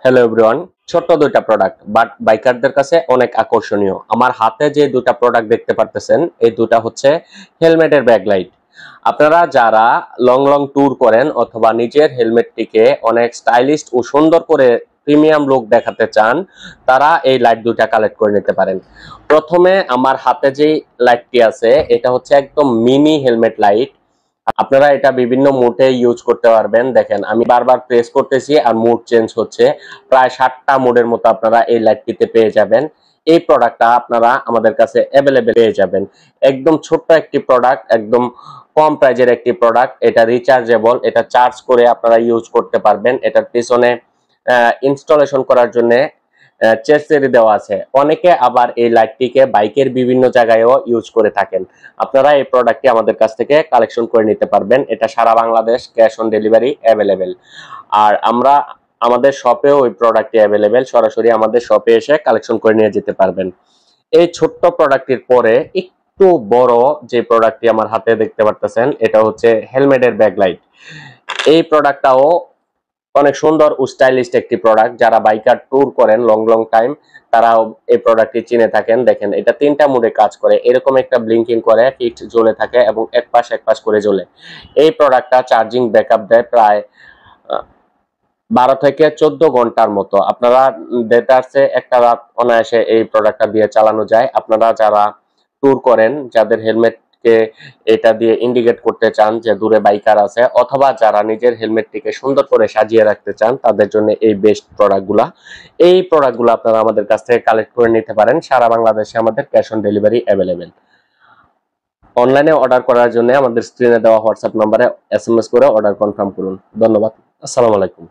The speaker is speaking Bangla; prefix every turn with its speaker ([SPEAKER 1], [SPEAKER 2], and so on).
[SPEAKER 1] Hello everyone. ছোট্ট দুইটা প্রোডাক্ট বাট বাইকারদের কাছে অনেক আকর্ষণীয়। আমার হাতে যে দুটা প্রোডাক্ট দেখতে পারতেছেন এই দুটা হচ্ছে হেলমেটের ব্যাকলাইট। আপনারা যারা লং লং ট্যুর করেন অথবা নিজের হেলমেটটিকে অনেক স্টাইলিশ ও সুন্দর করে প্রিমিয়াম লুক দেখাতে চান, তারা এই লাইট দুটা কালেক্ট করে নিতে পারেন। প্রথমে আমার হাতে যে লাইটটি আছে এটা হচ্ছে একদম মিনি হেলমেট লাইট। আপনারা এটা বিভিন্ন মুডে ইউজ করতে পারবেন। দেখেন আমি বারবার প্রেস করতেছি আর মুড চেঞ্জ হচ্ছে। প্রায় 7টা মুডের মতো আপনারা এই লাইটটিতে পেয়ে যাবেন। এই প্রোডাক্টটা আপনারা আমাদের কাছে अवेलेबल পেয়ে যাবেন। একদম ছোট্ট একটি প্রোডাক্ট, একদম কম প্রাইজের একটি প্রোডাক্ট। এটা রিচার্জেবল, এটা চার্জ করে আপনারা ইউজ করতে পারবেন। এটার পিছনে ইনস্টলেশন করার জন্য চেসেরি দেওয়া আছে। অনেকে আবার এই লাইটটিকে বাইকের বিভিন্ন জায়গায়ও ইউজ করে থাকেন। আপনারা এই প্রোডাক্টটি আমাদের কাছ থেকে কালেকশন করে নিতে পারবেন। এটা সারা Bangladesh cash on delivery available. আর আমরা আমাদের শপেও ওই প্রোডাক্টটি अवेलेबल। সরাসরি আমাদের শপে এসে কালেকশন করে নিয়ে যেতে পারবেন। এই ছোট্ট প্রোডাক্টটির পরে একটু বড় যে প্রোডাক্টটি আমার হাতে দেখতে পারতেছেন এটা হচ্ছে হেলমেটের ব্যাকলাইট। এই প্রোডাক্টটাও অনেক সুন্দর ও স্টাইলিশ একটি প্রোডাক্ট। যারা বাইকার ট্যুর করেন লং লং টাইম তারা এই প্রোডাক্টটি চিনে থাকেন। দেখেন এটা 3টা মোডে কাজ করে, এরকম একটা ব্লিঙ্কিং করে ফিক্সড জ্বলে থাকে এবং এক পাশ করে জ্বলে। এই প্রোডাক্টটা চার্জিং ব্যাকআপ দেয় প্রায় 12 থেকে 14 ঘন্টার মতো। আপনারা ডেটার্সে একটা রাত অনায়াসে এই প্রোডাক্টটা দিয়ে চালানো যায়। আপনারা যারা ট্যুর করেন, যাদের হেলমেটকে এটা দিয়ে ইন্ডিকেট করতে চান যে দূরে বাইকার আছে, অথবা যারা নিজের হেলমেটটিকে সুন্দর করে সাজিয়ে রাখতে চান, তাদের জন্য এই বেস্ট প্রোডাক্টগুলা। এই প্রোডাক্টগুলো আপনারা আমাদের কাছ থেকে কালেক্ট করে নিতে পারেন। সারা বাংলাদেশে আমাদের ক্যাশ অন ডেলিভারি अवेलेबल। অনলাইনে অর্ডার করার জন্য আমাদের স্ক্রিনে দেওয়া হোয়াটসঅ্যাপ নম্বরে এসএমএস করে অর্ডার কনফার্ম করুন। ধন্যবাদ। আসসালামু আলাইকুম।